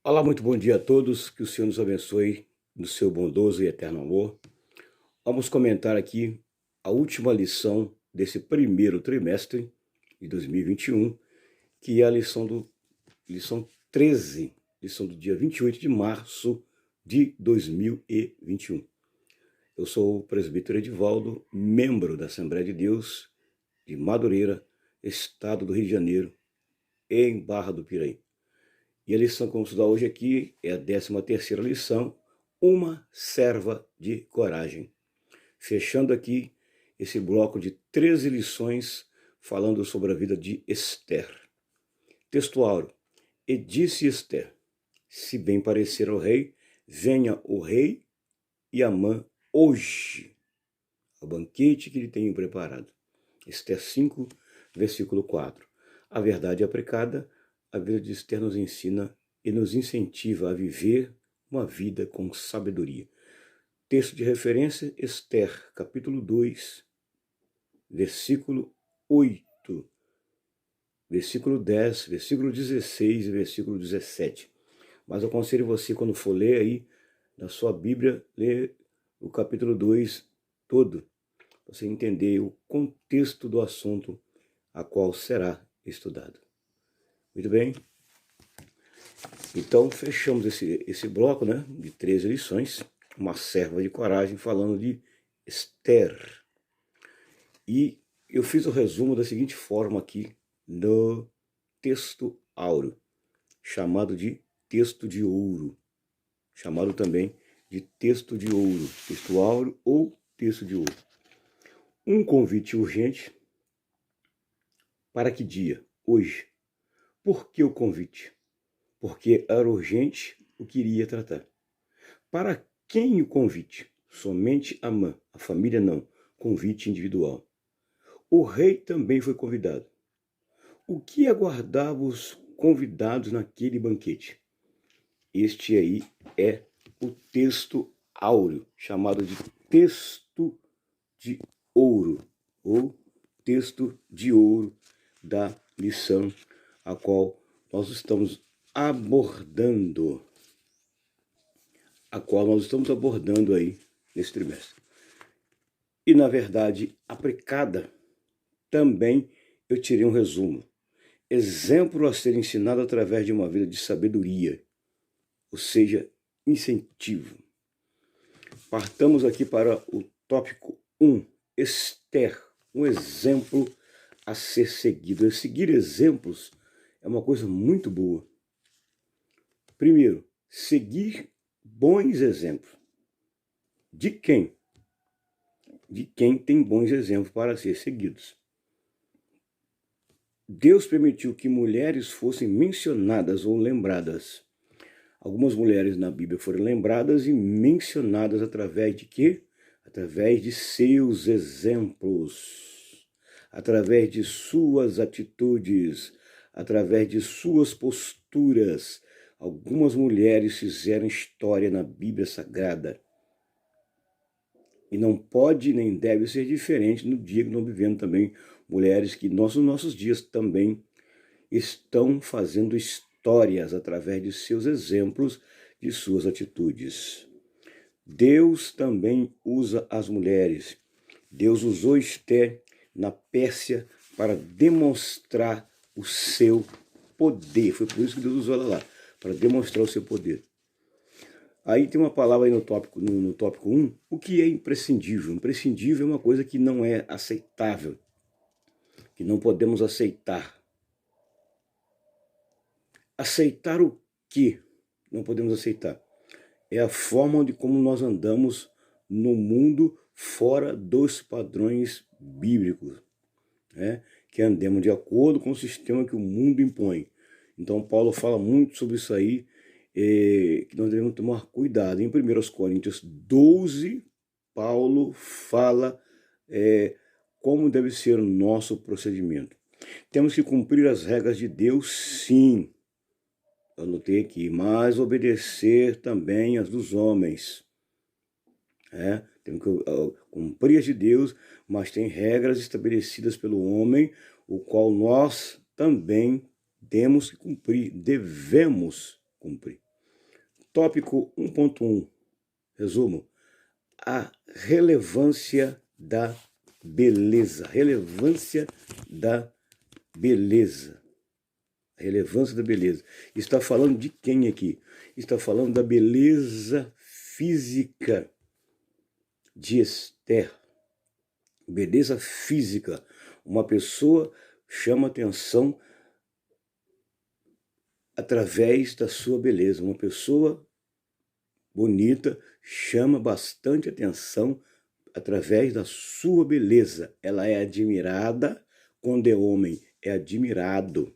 Olá, muito bom dia a todos, que o Senhor nos abençoe no seu bondoso e eterno amor. Vamos comentar aqui a última lição desse primeiro trimestre de 2021, que é a lição 13, lição do dia 28 de março de 2021. Eu sou o presbítero Edivaldo, membro da Assembleia de Deus de Madureira, estado do Rio de Janeiro, em Barra do Piraí. E a lição que vamos estudar hoje aqui é a 13ª lição, uma serva de coragem. Fechando aqui esse bloco de 13 lições falando sobre a vida de Esther. Texto áureo. E disse Esther, se bem parecer ao rei, venha o rei e Amã hoje, ao banquete que lhe tenho preparado. Esther 5, versículo 4. A verdade aplicada, a vida de Esther nos ensina e nos incentiva a viver uma vida com sabedoria. Texto de referência, Esther, capítulo 2, versículo 8, versículo 10, versículo 16 e versículo 17. Mas eu aconselho você, quando for ler aí na sua Bíblia, ler o capítulo 2 todo, para você entender o contexto do assunto a qual será estudado. Muito bem? Então, fechamos esse bloco, né, de 13 lições, uma serva de coragem, falando de Esther. E eu fiz o resumo da seguinte forma aqui, no texto áureo, chamado de texto de ouro, chamado também de texto de ouro, texto áureo ou texto de ouro. Um convite urgente. Para que dia? Hoje. Por que o convite? Porque era urgente o que iria tratar. Para quem o convite? Somente Amã, a família não, convite individual. O rei também foi convidado. O que aguardava os convidados naquele banquete? Este aí é o texto áureo, chamado de texto de ouro, ou texto de ouro da lição a qual nós estamos abordando, aí nesse trimestre. E, na verdade, aplicada, também eu tirei um resumo. Exemplo a ser ensinado através de uma vida de sabedoria, ou seja, incentivo. Partamos aqui para o tópico 1, Esther, um exemplo a ser seguido. Seguir exemplos é uma coisa muito boa. Primeiro, seguir bons exemplos. De quem? De quem tem bons exemplos para ser seguidos. Deus permitiu que mulheres fossem mencionadas ou lembradas. Algumas mulheres na Bíblia foram lembradas e mencionadas através de quê? Através de seus exemplos, através de suas atitudes, através de suas posturas. Algumas mulheres fizeram história na Bíblia Sagrada. E não pode nem deve ser diferente no dia que nós vivemos também. Mulheres que nos nossos dias também estão fazendo histórias através de seus exemplos, de suas atitudes. Deus também usa as mulheres. Deus usou Esther na Pérsia para demonstrar o seu poder. Foi por isso que Deus usou ela lá, para demonstrar o seu poder. Aí tem uma palavra aí no tópico 1, o que é imprescindível? Imprescindível é uma coisa que não é aceitável, que não podemos aceitar. Aceitar o que não podemos aceitar? É a forma de como nós andamos no mundo fora dos padrões bíblicos, né? Que andemos de acordo com o sistema que o mundo impõe. Então Paulo fala muito sobre isso aí, que nós devemos tomar cuidado. Em 1 Coríntios 12, Paulo fala como deve ser o nosso procedimento. Temos que cumprir as regras de Deus, sim. Eu anotei aqui, mas obedecer também as dos homens. Temos que cumprir as de Deus, mas tem regras estabelecidas pelo homem, o qual nós também temos que cumprir, devemos cumprir. Tópico 1.1, resumo, a relevância da beleza. Relevância da beleza. A relevância da beleza. Está falando de quem aqui? Está falando da beleza física de Esther. Beleza física. Uma pessoa chama atenção através da sua beleza. Uma pessoa bonita chama bastante atenção através da sua beleza. Ela é admirada. Quando é homem, é admirado.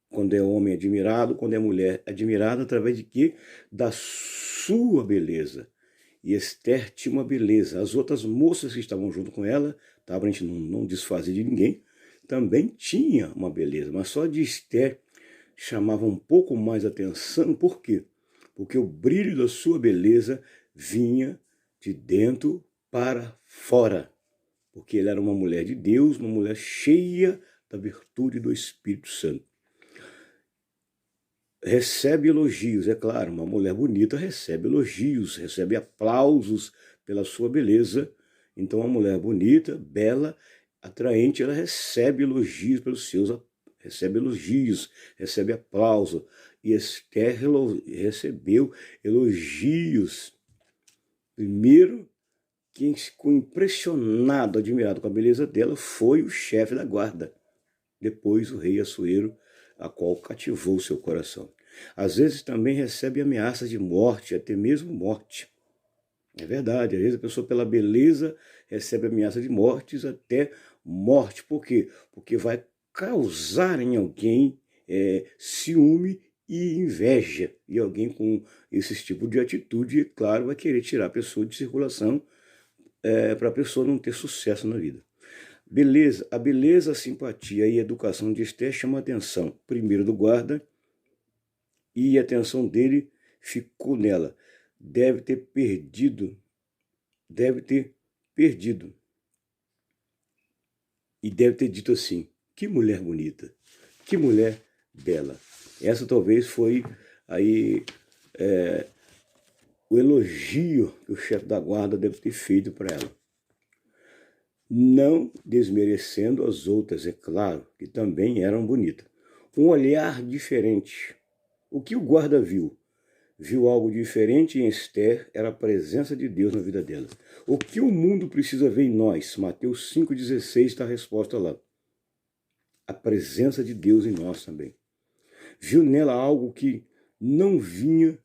Quando é homem, é admirado. Quando é mulher, é admirado através de quê? Da sua beleza. E Esther tinha uma beleza. As outras moças que estavam junto com ela, tá, para a gente não desfazer de ninguém, também tinha uma beleza. Mas só de Esther chamava um pouco mais atenção. Por quê? Porque o brilho da sua beleza vinha de dentro para fora. Porque ela era uma mulher de Deus, uma mulher cheia da virtude do Espírito Santo. Recebe elogios, é claro, uma mulher bonita recebe elogios, recebe aplausos pela sua beleza. Então, uma mulher bonita, bela, atraente, ela recebe elogios pelos seus, recebe elogios, recebe aplauso. E Esther recebeu elogios. Primeiro, quem ficou impressionado, admirado com a beleza dela foi o chefe da guarda. Depois, o rei Assuero, a qual cativou seu coração. Às vezes também recebe ameaças de morte, até mesmo morte. É verdade, às vezes a pessoa pela beleza recebe ameaça de mortes, até morte. Por quê? Porque vai causar em alguém ciúme e inveja. E alguém com esse tipo de atitude, claro, vai querer tirar a pessoa de circulação para a pessoa não ter sucesso na vida. Beleza, a beleza, a simpatia e a educação de Esther chama a atenção, primeiro do guarda, e a atenção dele ficou nela. Deve ter perdido. E deve ter dito assim, que mulher bonita, que mulher bela. Essa talvez foi aí o elogio que o chefe da guarda deve ter feito para ela. Não desmerecendo as outras, é claro, que também eram bonitas. Um olhar diferente. O que o guarda viu? Viu algo diferente em Esther, era a presença de Deus na vida dela. O que o mundo precisa ver em nós? Mateus 5,16 está a resposta lá. A presença de Deus em nós também. Viu nela algo que não vinha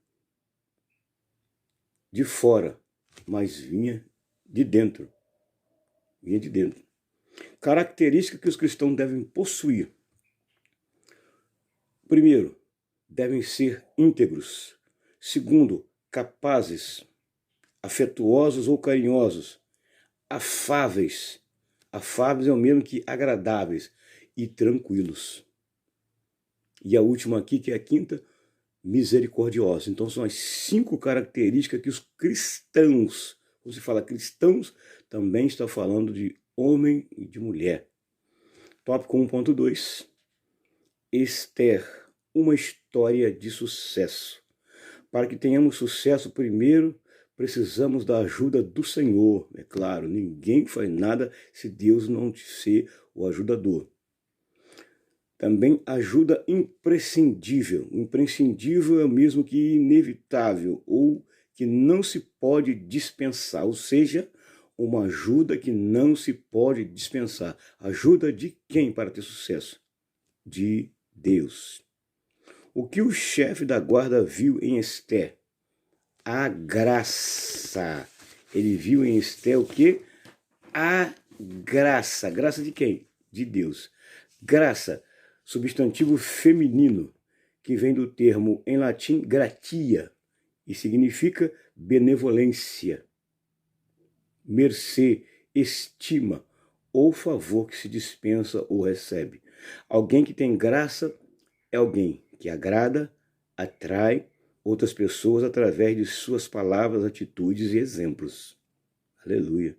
de fora, mas vinha de dentro. Vinha de dentro. Característica que os cristãos devem possuir. Primeiro, devem ser íntegros. Segundo, capazes, afetuosos ou carinhosos, afáveis. Afáveis é o mesmo que agradáveis e tranquilos. E a última aqui, que é a quinta, misericordiosos. Então são as 5 características que os cristãos, quando se fala cristãos, também está falando de homem e de mulher. Tópico 1.2. Esther, uma história de sucesso. Para que tenhamos sucesso, primeiro precisamos da ajuda do Senhor. É claro, ninguém faz nada se Deus não te ser o ajudador. Também ajuda imprescindível. Imprescindível é o mesmo que inevitável ou que não se pode dispensar, ou seja, uma ajuda que não se pode dispensar. Ajuda de quem para ter sucesso? De Deus. O que o chefe da guarda viu em Esther? A graça. Ele viu em Esther o quê? A graça. Graça de quem? De Deus. Graça, substantivo feminino, que vem do termo em latim gratia e significa benevolência, mercê, estima ou favor que se dispensa ou recebe. Alguém que tem graça é alguém que agrada, atrai outras pessoas através de suas palavras, atitudes e exemplos. Aleluia.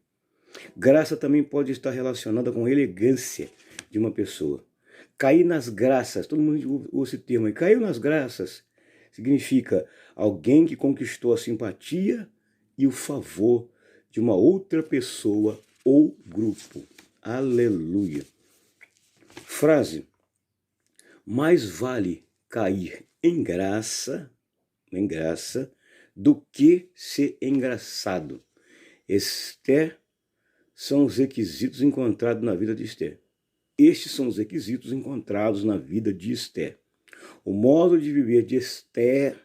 Graça também pode estar relacionada com elegância de uma pessoa. Cair nas graças, todo mundo usa esse termo aí, caiu nas graças, significa alguém que conquistou a simpatia e o favor de uma outra pessoa ou grupo. Aleluia. Frase: mais vale cair em graça do que ser engraçado. Esther são os requisitos encontrados na vida de Esther. Estes são os requisitos encontrados na vida de Esther. O modo de viver de Esther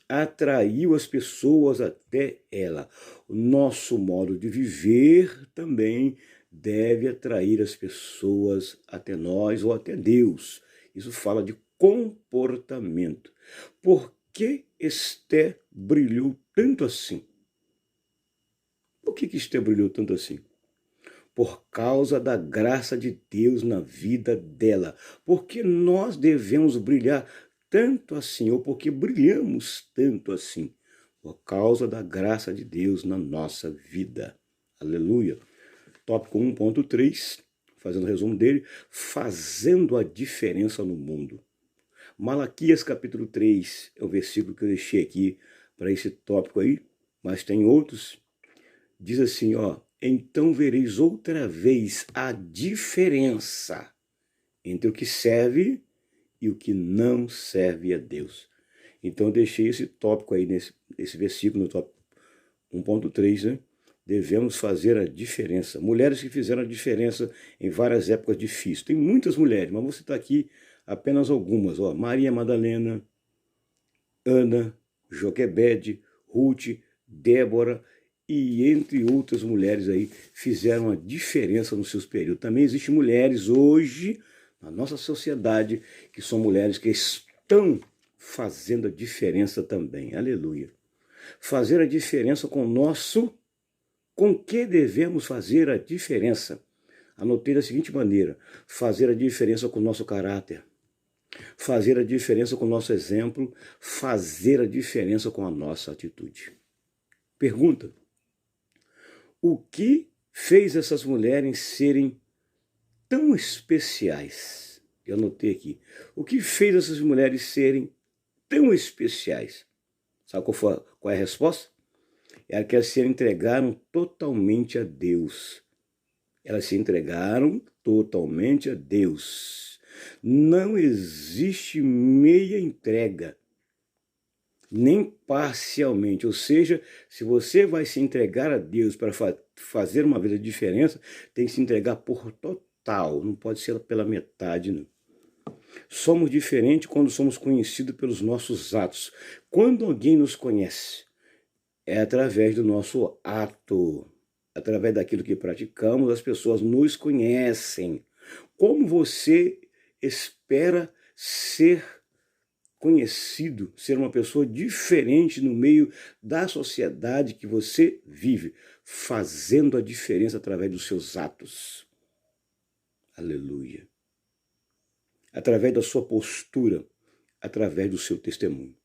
atraiu as pessoas até ela. O nosso modo de viver também deve atrair as pessoas até nós ou até Deus. Isso fala de comportamento. Por que Esther brilhou tanto assim? Por que Esther brilhou tanto assim? Por causa da graça de Deus na vida dela. Porque nós devemos brilhar tanto assim, ou porque brilhamos tanto assim? Por causa da graça de Deus na nossa vida. Aleluia. Tópico 1.3, fazendo o resumo dele, fazendo a diferença no mundo. Malaquias capítulo 3 é o versículo que eu deixei aqui para esse tópico aí, mas tem outros. Diz assim, então vereis outra vez a diferença entre o que serve e o que não serve a Deus. Então eu deixei esse tópico aí, nesse versículo, no tópico 1.3, né? Devemos fazer a diferença. Mulheres que fizeram a diferença em várias épocas difíceis. Tem muitas mulheres, mas vou citar aqui apenas algumas. Maria Madalena, Ana, Joquebede, Ruth, Débora e entre outras mulheres aí fizeram a diferença nos seus períodos. Também existem mulheres hoje na nossa sociedade que são mulheres que estão fazendo a diferença também. Aleluia. Fazer a diferença com que devemos fazer a diferença? Anotei da seguinte maneira: fazer a diferença com o nosso caráter, fazer a diferença com o nosso exemplo, fazer a diferença com a nossa atitude. Pergunta: o que fez essas mulheres serem tão especiais? Eu anotei aqui. O que fez essas mulheres serem tão especiais? Sabe qual é a resposta? É que elas se entregaram totalmente a Deus. Elas se entregaram totalmente a Deus. Não existe meia entrega, nem parcialmente. Ou seja, se você vai se entregar a Deus para fazer uma vida de diferença, tem que se entregar por total. Não pode ser pela metade, não. Somos diferentes quando somos conhecidos pelos nossos atos. Quando alguém nos conhece, é através do nosso ato, através daquilo que praticamos, as pessoas nos conhecem. Como você espera ser conhecido, ser uma pessoa diferente no meio da sociedade que você vive, fazendo a diferença através dos seus atos? Aleluia. Através da sua postura, através do seu testemunho.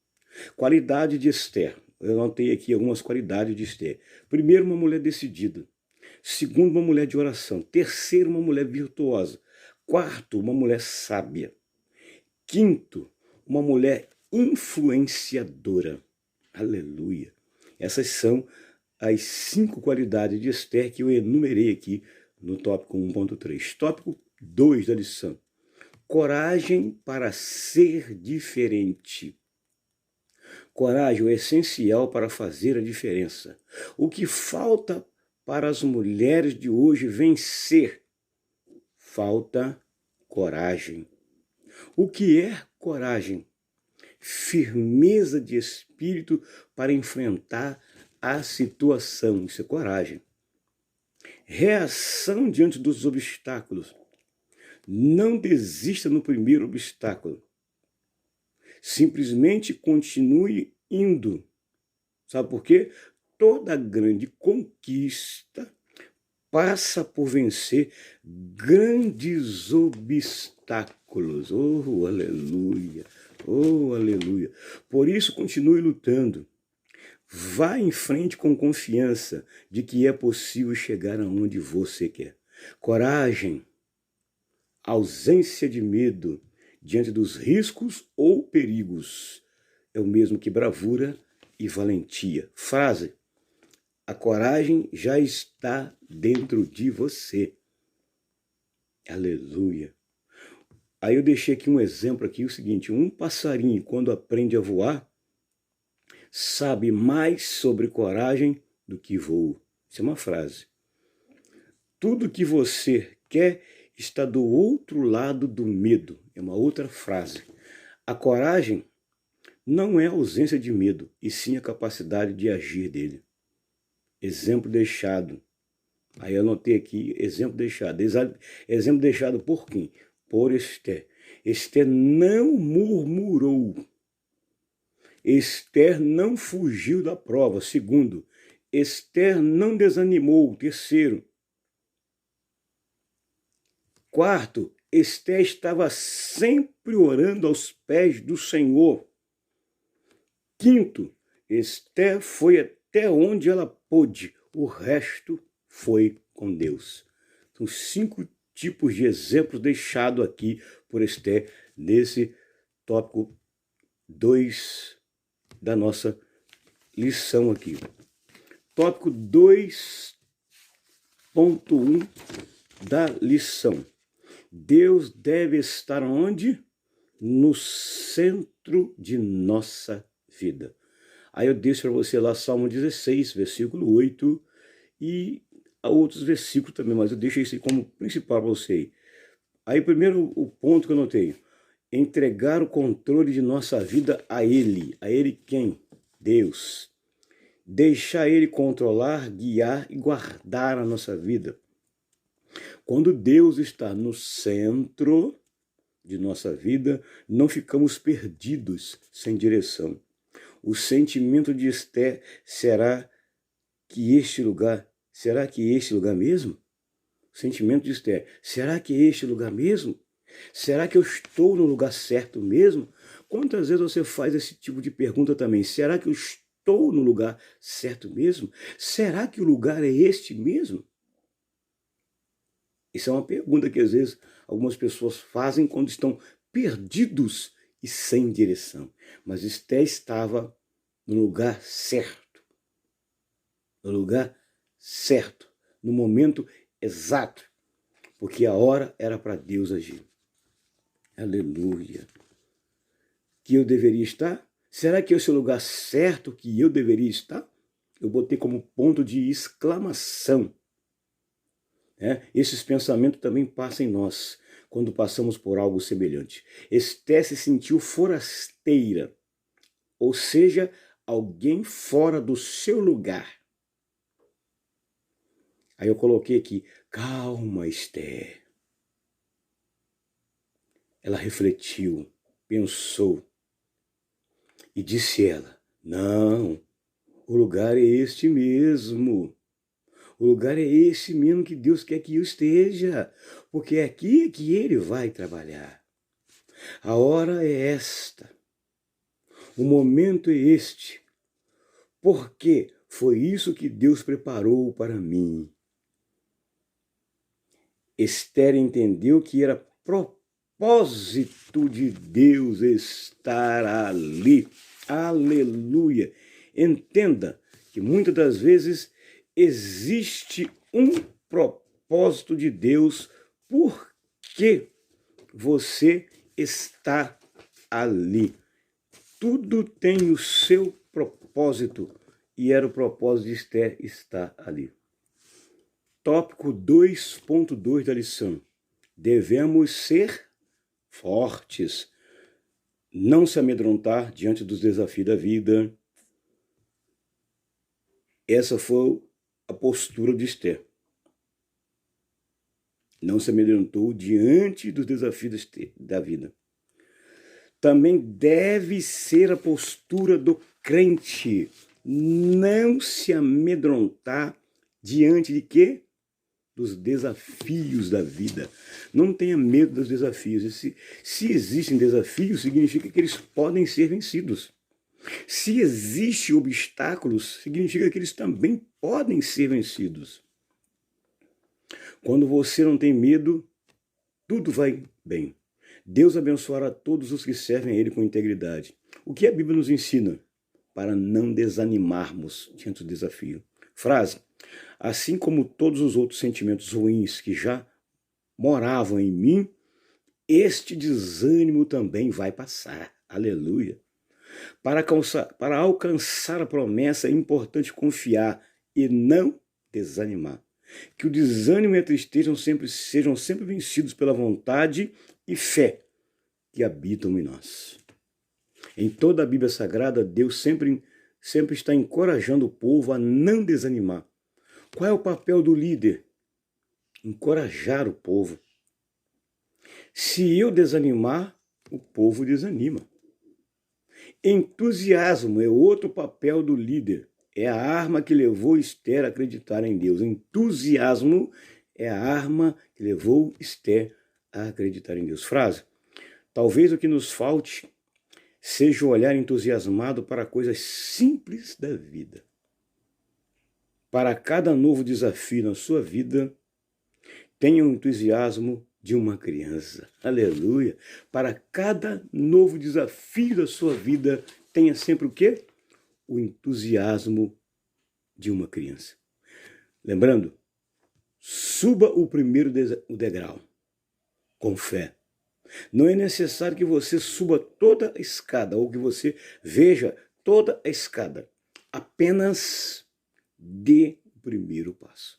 Qualidade de Esther. Eu anotei aqui algumas qualidades de Esther. Primeiro, uma mulher decidida. Segundo, uma mulher de oração. Terceiro, uma mulher virtuosa. Quarto, uma mulher sábia. Quinto, uma mulher influenciadora. Aleluia. Essas são as 5 qualidades de Esther que eu enumerei aqui no tópico 1.3. Tópico 2 da lição. Coragem para ser diferente. Coragem é essencial para fazer a diferença. O que falta para as mulheres de hoje vencer? Falta coragem. O que é coragem? Firmeza de espírito para enfrentar a situação. Isso é coragem. Reação diante dos obstáculos. Não desista no primeiro obstáculo. Simplesmente continue indo. Sabe por quê? Toda grande conquista passa por vencer grandes obstáculos. Oh, aleluia! Oh, aleluia! Por isso, continue lutando. Vá em frente com confiança de que é possível chegar aonde você quer. Coragem, ausência de medo diante dos riscos ou perigos, é o mesmo que bravura e valentia. Frase: a coragem já está dentro de você. Aleluia. Aí eu deixei aqui um exemplo aqui, o seguinte: um passarinho, quando aprende a voar, sabe mais sobre coragem do que voo. Isso é uma frase. Tudo que você quer está do outro lado do medo. É uma outra frase. A coragem não é a ausência de medo, e sim a capacidade de agir dele. Exemplo deixado. Aí eu anotei aqui, exemplo deixado. Exemplo deixado por quem? Por Esther. Esther não murmurou. Esther não fugiu da prova. Segundo, Esther não desanimou. Terceiro. Quarto, Esther estava sempre orando aos pés do Senhor. Quinto, Esther foi até onde ela pôde. O resto foi com Deus. São 5 tipos de exemplos deixados aqui por Esther nesse tópico 2 da nossa lição aqui. Tópico 2.1 da lição. Deus deve estar onde? No centro de nossa vida. Aí eu deixo para você lá Salmo 16, versículo 8 e outros versículos também, mas eu deixo isso como principal para você. Aí primeiro o ponto que eu notei: entregar o controle de nossa vida a Ele. A Ele quem? Deus. Deixar Ele controlar, guiar e guardar a nossa vida. Quando Deus está no centro de nossa vida, não ficamos perdidos, sem direção. O sentimento de Esther será que este lugar mesmo? O sentimento de Esther, será que é este lugar mesmo? Será que eu estou no lugar certo mesmo? Quantas vezes você faz esse tipo de pergunta também? Será que eu estou no lugar certo mesmo? Será que o lugar é este mesmo? Isso é uma pergunta que às vezes algumas pessoas fazem quando estão perdidos e sem direção. Mas Esther estava no lugar certo. No lugar certo. No momento exato. Porque a hora era para Deus agir. Aleluia. Que eu deveria estar? Será que esse é o lugar certo que eu deveria estar? Eu botei como ponto de exclamação. Esses pensamentos também passam em nós quando passamos por algo semelhante. Esther se sentiu forasteira, ou seja, alguém fora do seu lugar. Aí eu coloquei aqui: calma, Esther. Ela refletiu, pensou e disse ela: não, o lugar é este mesmo. O lugar é esse mesmo que Deus quer que eu esteja, porque é aqui que Ele vai trabalhar. A hora é esta, o momento é este, porque foi isso que Deus preparou para mim. Esther entendeu que era propósito de Deus estar ali. Aleluia! Entenda que muitas das vezes existe um propósito de Deus porque você está ali. Tudo tem o seu propósito e era o propósito de Esther estar ali. Tópico 2.2 da lição. Devemos ser fortes, não se amedrontar diante dos desafios da vida. Essa foi a postura de Esther. Não se amedrontou diante dos desafios da vida. Também deve ser a postura do crente. Não se amedrontar diante de quê? Dos desafios da vida. Não tenha medo dos desafios. Se existem desafios, significa que eles podem ser vencidos. Se existem obstáculos, significa que eles também podem ser vencidos. Quando você não tem medo, tudo vai bem. Deus abençoará todos os que servem a Ele com integridade. O que a Bíblia nos ensina para não desanimarmos diante do desafio? Frase: assim como todos os outros sentimentos ruins que já moravam em mim, este desânimo também vai passar. Aleluia. Para alcançar a promessa é importante confiar e não desanimar. Que o desânimo e a tristeza sejam sempre vencidos pela vontade e fé que habitam em nós. Em toda a Bíblia Sagrada, Deus sempre está encorajando o povo a não desanimar. Qual é o papel do líder? Encorajar o povo. Se eu desanimar, o povo desanima. Entusiasmo é outro papel do líder. É a arma que levou Esther a acreditar em Deus. Entusiasmo é a arma que levou Esther a acreditar em Deus. Frase: talvez o que nos falte seja o olhar entusiasmado para coisas simples da vida. Para cada novo desafio na sua vida, tenha o entusiasmo de uma criança. Aleluia! Para cada novo desafio da sua vida, tenha sempre o quê? O entusiasmo de uma criança. Lembrando, suba o primeiro degrau com fé. Não é necessário que você suba toda a escada ou que você veja toda a escada. Apenas dê o primeiro passo.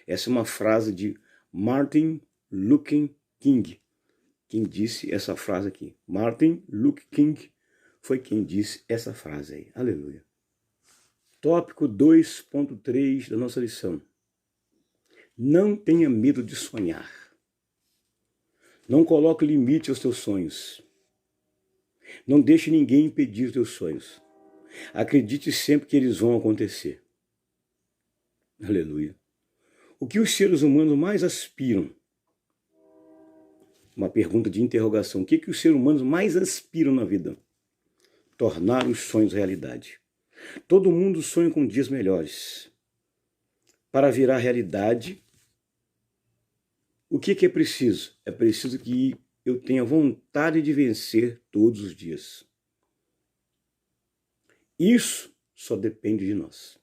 Essa é uma frase de Martin Luther King. Quem disse essa frase aqui? Martin Luther King foi quem disse essa frase aí. Aleluia. Tópico 2.3 da nossa lição. Não tenha medo de sonhar. Não coloque limite aos teus sonhos. Não deixe ninguém impedir os teus sonhos. Acredite sempre que eles vão acontecer. Aleluia. O que os seres humanos mais aspiram? Uma pergunta de interrogação. O que os seres humanos mais aspiram na vida? Tornar os sonhos realidade. Todo mundo sonha com dias melhores. Para virar realidade, o que é preciso? É preciso que eu tenha vontade de vencer todos os dias. Isso só depende de nós.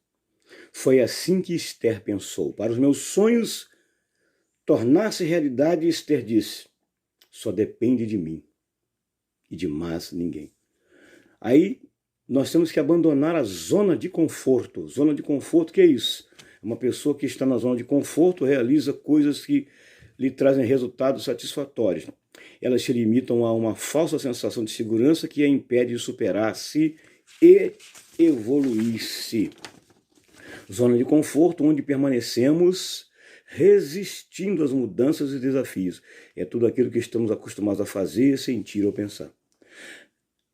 Foi assim que Esther pensou. Para os meus sonhos tornar-se realidade, Esther disse: só depende de mim e de mais ninguém. Aí nós temos que abandonar a zona de conforto. Zona de conforto, o que é isso? Uma pessoa que está na zona de conforto realiza coisas que lhe trazem resultados satisfatórios. Elas se limitam a uma falsa sensação de segurança que a impede de superar-se e evoluir-se. Zona de conforto onde permanecemos resistindo às mudanças e desafios. É tudo aquilo que estamos acostumados a fazer, sentir ou pensar.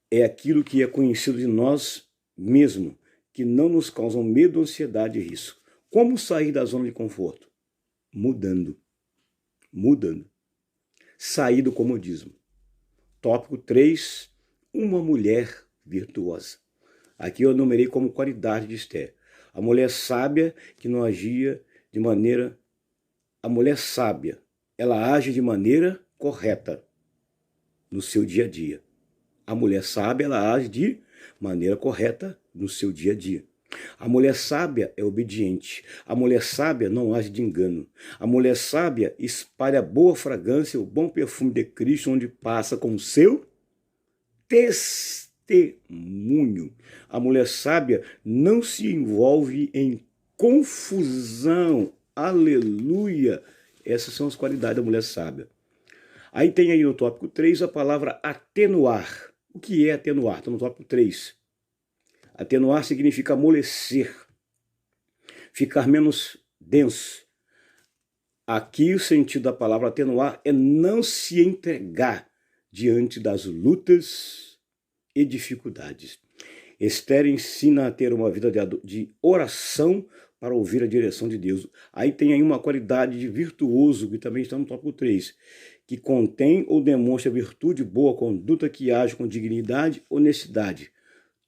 É aquilo que é conhecido de nós mesmos, que não nos causam medo, ansiedade e risco. Como sair da zona de conforto? Mudando. Sair do comodismo. Tópico 3. Uma mulher virtuosa. Aqui eu enumerei como qualidade de Esther. A mulher sábia que não agia de maneira... A mulher sábia, ela age de maneira correta no seu dia a dia. A mulher sábia, ela age de maneira correta no seu dia a dia. A mulher sábia é obediente. A mulher sábia não age de engano. A mulher sábia espalha boa fragrância, o bom perfume de Cristo, onde passa com o seu testemunho. A mulher sábia não se envolve em confusão. Aleluia! Essas são as qualidades da mulher sábia. Aí tem aí no tópico 3 a palavra atenuar. O que é atenuar? Está no tópico 3. Atenuar significa amolecer, ficar menos denso. Aqui o sentido da palavra atenuar é não se entregar diante das lutas e dificuldades. Esther ensina a ter uma vida de oração para ouvir a direção de Deus. Aí tem aí uma qualidade de virtuoso, que também está no tópico 3, que contém ou demonstra virtude, boa conduta, que age com dignidade, honestidade.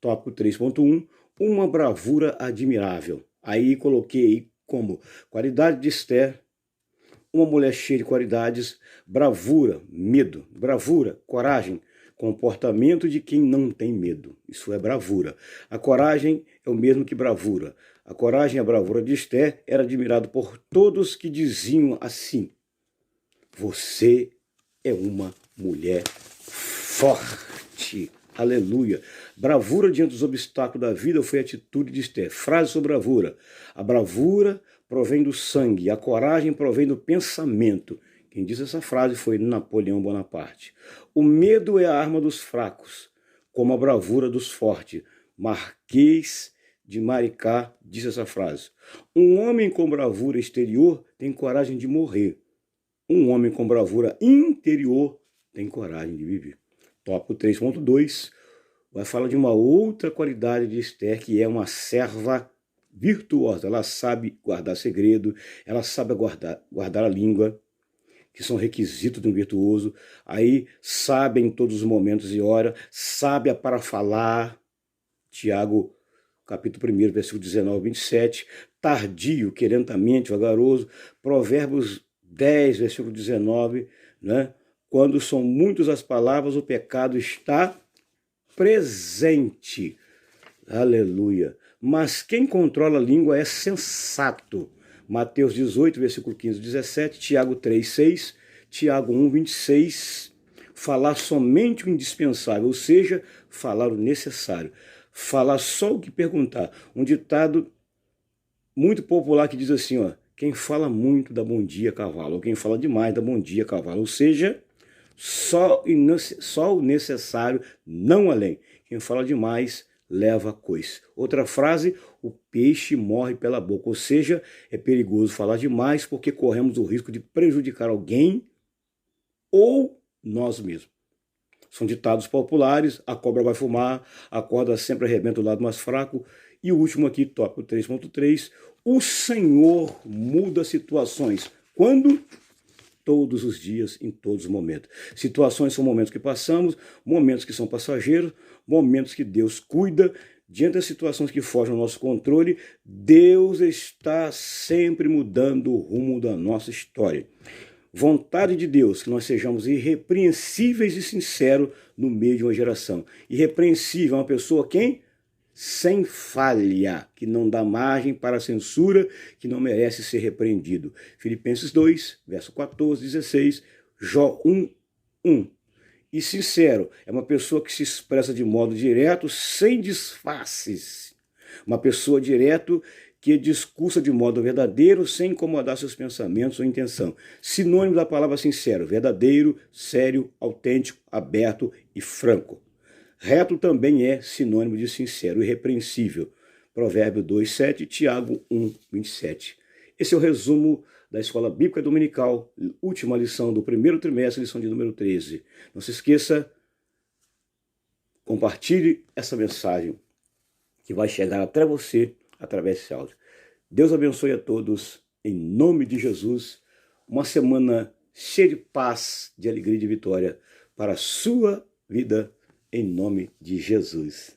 Tópico 3.1, uma bravura admirável. Aí coloquei como qualidade de Esther, uma mulher cheia de qualidades: bravura, medo, bravura, coragem, comportamento de quem não tem medo. Isso é bravura. A coragem é o mesmo que bravura. A coragem e a bravura de Esther era admirado por todos que diziam assim: você é uma mulher forte. Aleluia. Bravura diante dos obstáculos da vida foi a atitude de Esther. Frase sobre bravura. A bravura provém do sangue, a coragem provém do pensamento. Quem disse essa frase foi Napoleão Bonaparte. O medo é a arma dos fracos, como a bravura dos fortes. Marquês de Maricá disse essa frase. Um homem com bravura exterior tem coragem de morrer. Um homem com bravura interior tem coragem de viver. Tópico 3.2 vai falar de uma outra qualidade de Esther, que é uma serva virtuosa. Ela sabe guardar segredo, ela sabe guardar a língua, que são requisitos de um virtuoso. Aí sabe em todos os momentos e hora, sabe para falar. Tiago, capítulo 1, versículo 19 a 27. Tardio, que lentamente, vagaroso. Provérbios 10, versículo 19, né? Quando são muitas as palavras, o pecado está presente. Aleluia. Mas quem controla a língua é sensato. Mateus 18, versículo 15 e 17, Tiago 3, 6, Tiago 1, 26. Falar somente o indispensável, ou seja, falar o necessário. Falar só o que perguntar. Um ditado muito popular que diz assim, ó: quem fala muito dá bom dia, cavalo. Ou quem fala demais dá bom dia, cavalo. Ou seja, só o necessário, não além. Quem fala demais leva coice. Outra frase: o peixe morre pela boca. Ou seja, é perigoso falar demais porque corremos o risco de prejudicar alguém ou nós mesmos. São ditados populares: a cobra vai fumar, a corda sempre arrebenta o lado mais fraco. E o último aqui, tópico 3.3, o Senhor muda situações. Quando? Todos os dias, em todos os momentos. Situações são momentos que passamos, momentos que são passageiros, momentos que Deus cuida. Diante das situações que fogem ao nosso controle, Deus está sempre mudando o rumo da nossa história. Vontade de Deus que nós sejamos irrepreensíveis e sinceros no meio de uma geração. Irrepreensível é uma pessoa quem? Sem falha, que não dá margem para censura, que não merece ser repreendido. Filipenses 2, verso 14, 16, Jó 1, 1. E sincero, é uma pessoa que se expressa de modo direto, sem disfarces. Uma pessoa direto que discursa de modo verdadeiro, sem incomodar seus pensamentos ou intenção. Sinônimo da palavra sincero: verdadeiro, sério, autêntico, aberto e franco. Reto também é sinônimo de sincero, irrepreensível. Provérbio 2, 7, Tiago 1, 27. Esse é o resumo da Escola Bíblica Dominical, última lição do primeiro trimestre, lição de número 13. Não se esqueça, compartilhe essa mensagem que vai chegar até você através desse áudio. Deus abençoe a todos, em nome de Jesus. Uma semana cheia de paz, de alegria e de vitória para a sua vida, em nome de Jesus.